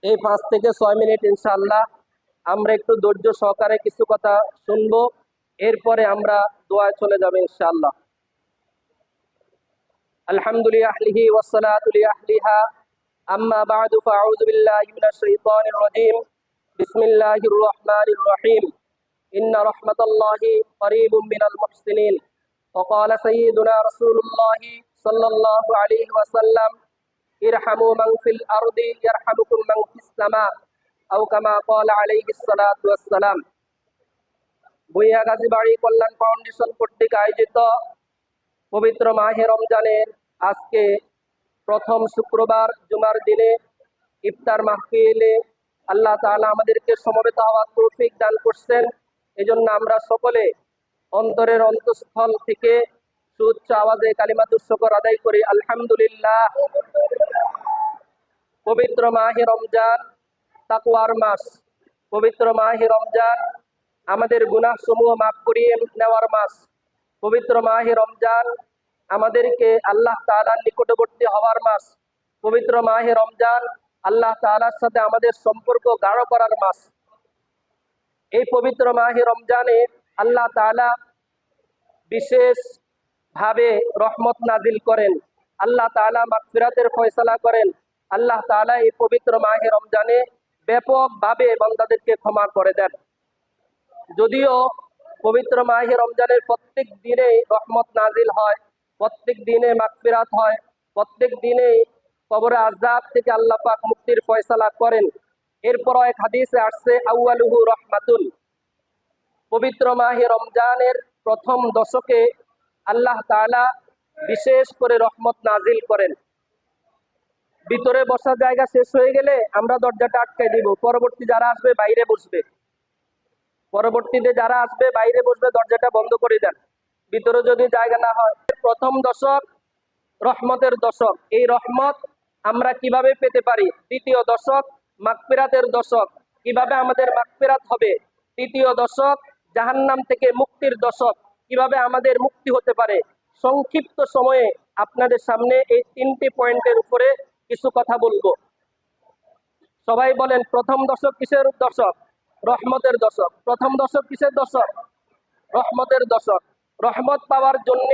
এই 5 থেকে 6 মিনিট ইনশাআল্লাহ আমরা একটু ধৈর্য সহকারে কিছু কথা শুনবো, এরপরে আমরা দোয়ায় চলে যাব ইনশাআল্লাহ। আলহামদুলিল্লাহ আহলিহি ওয়াসসালাতু লিআহলিহা আম্মা বা'দু ফাআউযু বিল্লাহি মিনাশ শাইতানির রাজীম বিসমিল্লাহির রহমানির রহিম ইন্না রাহমাতাল্লাহি করিবুম মিনাল মুহসিনিন وقال سيدنا رسول الله صلى الله عليه وسلم ارحموا من في الأرض يرحمكم من في السماء أو كما قال عليه الصلاة والسلام। ভুইয়া গাজীবাড়ি কল্যাণ ফাউন্ডেশন কর্তৃক আয়োজিত পবিত্র মাহে রমজানের আজকে প্রথম শুক্রবার জুমার দিনে ইফতার মাহফিলে আল্লাহ তাআলা আমাদেরকে সমবেত হওয়ার তৌফিক দান করছেন। এজন্য আমরা সকলে অন্তরের অন্তঃস্থল থেকে সুউচ্চ আওয়াজে কালিমাতুশ শুকর আদায় করি আলহামদুলিল্লাহ। পবিত্র মাহে রমজান তাকওয়ার মাস, পবিত্র মাহে রমজান আমাদের গুনাহ সমূহ মাফ করিয়ে নেওয়ার মাস, পবিত্র মাহে রমজান আমাদেরকে আল্লাহ তাআলার নিকটবর্তী হওয়ার মাস, পবিত্র মাহে রমজান আল্লাহ তাআলার সাথে আমাদের সম্পর্ক গাঢ় করার মাস। এই পবিত্র মাহে রমজানে আল্লাহ তাআলা বিশেষ ভাবে রহমত নাজিল করেন, আল্লাহ তাআলা মাগফিরাতের ফয়সালা করেন। আল্লাহ তাআলা এই পবিত্র মাহে রমজানে ব্যাপকভাবে বান্দাদেরকে ক্ষমা করে দেন। যদিও পবিত্র মাহে রমজানের প্রত্যেক দিনে রহমত নাজিল হয়, প্রত্যেক দিনে মাগফিরাত হয়, প্রত্যেক দিনে কবরে আযাব থেকে আল্লাহ পাক মুক্তির ফয়সালা করেন। এরপরও এক হাদিসে আসছে আউয়ালুহু রহমাতুন, পবিত্র মাহে রমজানের প্রথম দশকে আল্লাহ তাআলা বিশেষ করে রহমত নাজিল করেন। ভিতরে বসার জায়গা শেষ হয়ে গেলে আমরা দরজাটা আটকাই দিব, পরবর্তী যারা আসবে বাইরে বসবে, পরবর্তীতে যারা আসবে বাইরে বসবে, দরজাটা বন্ধ করে দেন ভিতরে যদি জায়গা না হয়। প্রথম দশক রহমতের দশক, এই রহমত আমরা কিভাবে পেতে পারি? দ্বিতীয় দশক মাগফিরাতের দশক, কিভাবে আমাদের মাগফিরাত হবে? তৃতীয় দশক জাহান্নাম থেকে মুক্তির দশক, কিভাবে আমাদের মুক্তি হতে পারে? সংক্ষিপ্ত সময়ে আপনাদের সামনে এই 3টি পয়েন্টের উপরে কিছু কথা বলবো। সবাই বলেন, প্রথম দশক কিসের দশক? রহমতের দশক। প্রথম দশক কিসের দশক? রহমতের দশক। রহমত পাওয়ার জন্য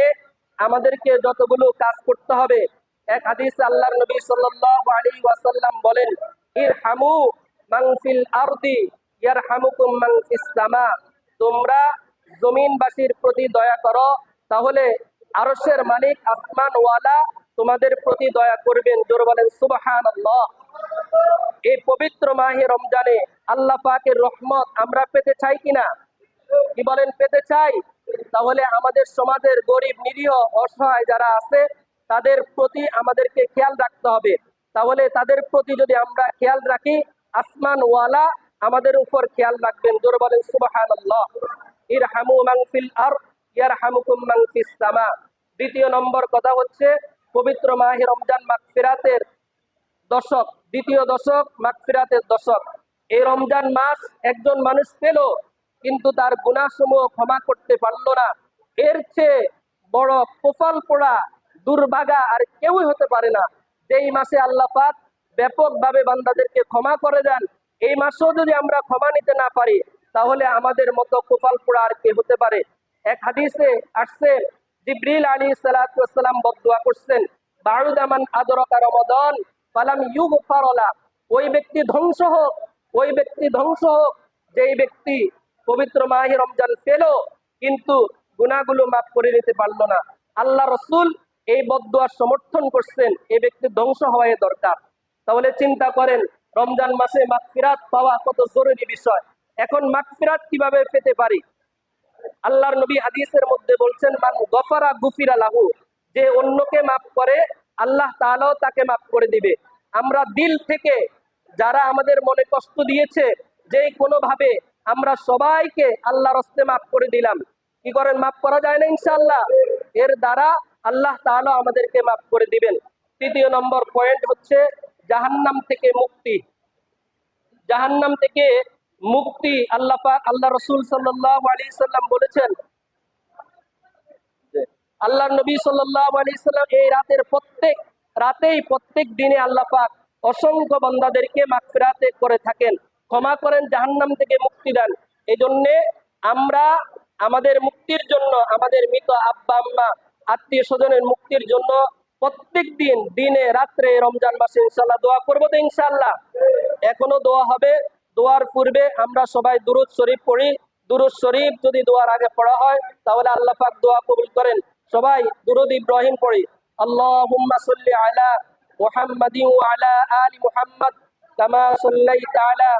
আমাদেরকে যতগুলো কাজ করতে হবে, এক হাদিসে আল্লাহর নবী সাল্লাল্লাহু আলাইহি ওয়াসাল্লাম বলেন, ইরহামু মান ফিল আরদি ইয়ারহামুকুম মান ফিস সামা, তোমরা জমিনবাসীর প্রতি দয়া করো, তাহলে আরশের মালিক আসমানওয়ালা তোমাদের প্রতি দয়া করবেন। জোরে বলেন সুবহানাল্লাহ। এই পবিত্র মাহে রমজানে আল্লাহ পাকের রহমত আমরা পেতে চাই কিনা? কি বলেন, পেতে চাই? তাহলে আমাদের সমাজের গরিব নিরীহ অসহায় যারা আছে তাদের প্রতি আমাদেরকে খেয়াল রাখতে হবে। তাহলে তাদের প্রতি যদি আমরা খেয়াল রাখি, আসমানওয়ালা আমাদের উপর খেয়াল রাখবেন। জোরে বলেন সুবহানাল্লাহ। ইরহামু মান ফিল আরদ ইয়ারহামুকুম মান ফিস সামা। দ্বিতীয় নম্বর কথা হচ্ছে পবিত্র মাহে রমজান মাগফিরাতের দশক, দ্বিতীয় দশক মাগফিরাতের দশক। এই রমজান মাস একজন মানুষ পেল কিন্তু তার গুনাহসমূহ ক্ষমা করতে পারল না, এর চেয়ে বড় কপাল পোড়া দুর্ভাগা আর কেউই হতে পারে না। যেই মাসে আল্লাহ পাক ব্যাপকভাবে বান্দাদেরকে ক্ষমা করে দেন, এই মাসেও যদি আমরা ক্ষমা নিতে না পারি তাহলে আমাদের মতো কপাল পোড়া আর কে হতে পারে? এক হাদিসে আসছে জিবরিল আলাইহিস সালাতু ওয়াস সালাম বদদুয়া করছেন, বাউদা মান আদরাকা রমাদান ফালাম ইউগফার লা, ওই ব্যক্তি ধ্বংস হোক, ওই ব্যক্তি ধ্বংস হোক যেই ব্যক্তি পবিত্র মাহে রমজান পেল কিন্তু গুনাহগুলো মাফ করে নিতে পারল না। আল্লাহ রাসূল এই বদদুয়ার সমর্থন করছেন, এই ব্যক্তি ধ্বংস হওয়াই দরকার। তাহলে চিন্তা করেন রমজান মাসে মাগফিরাত পাওয়া কত জরুরি বিষয়। এখন মাগফিরাত কিভাবে পেতে পারি? আল্লাহর নবী হাদিসের মধ্যে বলছেন, মান গফারা গুফিরা লাহু, যে অন্যকে মাফ করে আল্লাহ তাআলাও তাকে মাফ করে দিবে। আমরা দিল থেকে যারা আমাদের মনে কষ্ট দিয়েছে, যেই কোনো ভাবে আমরা সবাইকে আল্লাহর হস্তে মাফ করে দিলাম। কি করেন? মাফ করা যায় না ইনশাআল্লাহ? এর দ্বারা আল্লাহ তাআলা আমাদেরকে মাফ করে দিবেন। তৃতীয় নম্বর পয়েন্ট হচ্ছে জাহান্নাম থেকে মুক্তি। জাহান্নাম থেকে মুক্তি আল্লাহ পাক, আল্লাহ রাসূল সাল্লাল্লাহু আলাইহি সাল্লাম বলেছেন, আল্লাহর নবী সাল্লাল্লাহু আলাইহি সাল্লাম এই রাতের প্রত্যেক রাতেই প্রত্যেক দিনে আল্লাহ পাক অসংখ্য বান্দাদেরকে মাগফিরাতে করে থাকেন, ক্ষমা করেন, জাহান্নাম থেকে মুক্তি দেন। এই জন্যে আমরা আমাদের মুক্তির জন্য, আমাদের মৃত আব্বা আম্মা আত্মীয় স্বজনের মুক্তির জন্য প্রত্যেক দিন দিনে রাত্রে রমজান মাসে ইনশাল্লাহ দোয়া করবো তো ইনশাল্লাহ। এখনো দোয়া হবে। দোয়ার পূর্বে আমরা সবাই দুরূদ শরীফ পড়ি। দুরূদ শরীফ যদি দোয়ার আগে পড়া হয় তাহলে আল্লাহ পাক দোয়া কবুল করেন। সবাই দুরূদ ইব্রাহিম পড়ি। আল্লাহুম্মা সাল্লি আলা মুহাম্মাদিন ওয়া আলা আলি মুহাম্মাদ কামা সাল্লাইতা আলা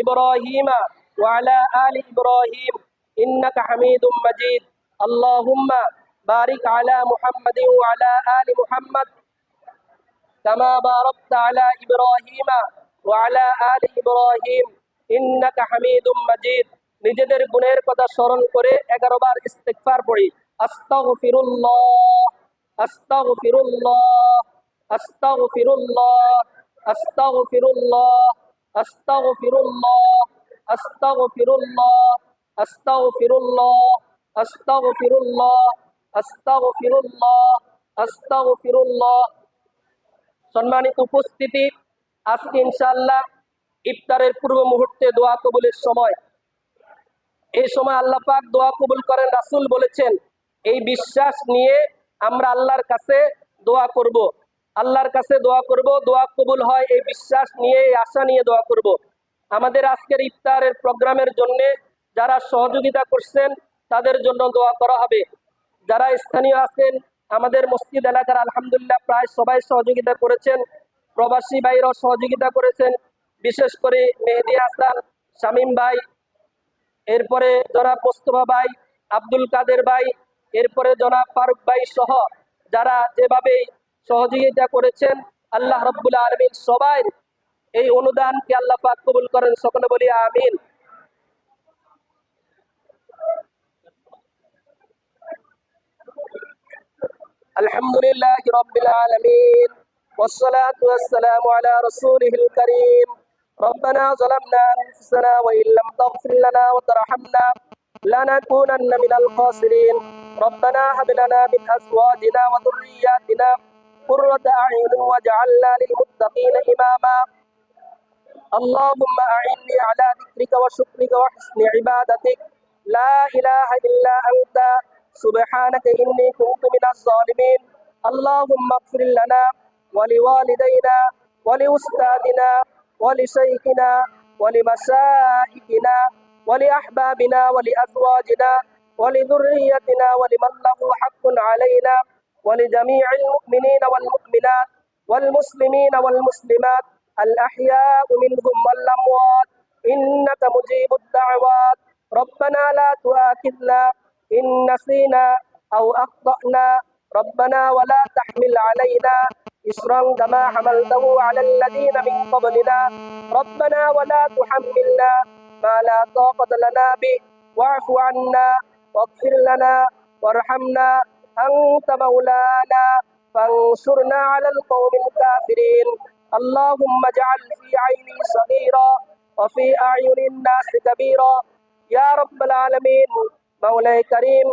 ইব্রাহিমা ওয়া আলা আলি ইব্রাহিম ইন্নাকা হামিদুম মাজিদ। আল্লাহুম্মা বারিক আলা মুহাম্মাদিন ওয়া আলা আলি মুহাম্মাদ কামা বারাকতা আলা ইব্রাহিমা ওয়া আলা আলি ইব্রাহিম ইন্নাকা হামিদুম মাজিদ। নিজেদের গুণের কথা স্মরণ করে 11 বার ইস্তিগফার পড়ি। আস্তাগফিরুল্লাহ, আস্তাগফিরুল্লাহ, আস্তাগফিরুল্লাহ, আস্তাগফিরুল্লাহ, আস্তাগফিরুল্লাহ, আস্তাগফিরুল্লাহ, আস্তাগফিরুল্লাহ, আস্তাগফিরুল্লাহ, আস্তাগফিরুল্লাহ, আস্তাগফিরুল্লাহ। সম্মানিত উপস্থিতি, আজকে ইনশাআল্লাহ ইফতারের পূর্ব মুহূর্তে দোয়া কবুলের সময়। এই সময় আল্লাহ পাক দোয়া কবুল করেন। রাসূল বলেছেন, এই বিশ্বাস নিয়ে আমরা আল্লাহর কাছে দোয়া করব, আল্লাহর কাছে দোয়া করব, দোয়া কবুল হয় এই বিশ্বাস নিয়ে, এই আশা নিয়ে দোয়া করব। আমাদের আজকের ইফতারের প্রোগ্রামের জন্য যারা সহযোগিতা করছেন তাদের জন্য দোয়া করা হবে। যারা স্থানীয় আছেন আমাদের মসজিদ এলাকার আলহামদুলিল্লাহ প্রায় সবাই সহযোগিতা করেছেন। প্রবাসী ভাইরাও সহযোগিতা করেছেন, বিশেষ করে মেহেদি হাসান, শামীম ভাই, এরপরে জনাব মোস্তফা ভাই, আব্দুল কাদের ভাই, এরপরে জনাব ফারুক ভাই সহ যারা যেভাবে সহযোগিতা করেছেন, আল্লাহ রাব্বুল আলামিন সবাই এই অনুদানকে আল্লাহ পাক কবুল করেন। সকলে বলি আমিন। আলহামদুলিল্লাহি রাব্বিল আলামিন والصلاة والسلام على رسوله الكريم ربنا ظلمنا أنفسنا وإن لم تغفر لنا وترحمنا لنكونن من الخاسرين ربنا هب لنا من أزواجنا وذرياتنا قرة أعين واجعلنا للمتقين إماما اللهم أعني على ذكرك وشكرك وحسن عبادتك لا إله إلا أنت سبحانك إني كنت من الظالمين اللهم اغفر لنا ولوالدينا ولأستاذنا ولشيخنا ولمشائخنا ولأحبابنا ولأزواجنا ولذريتنا ولمن له حق علينا ولجميع المؤمنين والمؤمنات والمسلمين والمسلمات الأحياء منهم والأموات إنك مجيب الدعوات ربنا لا تؤاخذنا إن نسينا أو أخطأنا ربنا ولا تحمل علينا إصرا كما حملته على الذين من قبلنا ربنا ولا تحملنا ما لا طاقة لنا به واعف عنا واغفر لنا وارحمنا أنت مولانا فانصرنا على القوم الكافرين اللهم اجعل في عيني صغيرا وفي أعين الناس كبيرا يا رب العالمين। مولاي كريم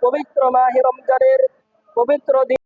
পবিত্র মাহে রমজানের পবিত্র দিন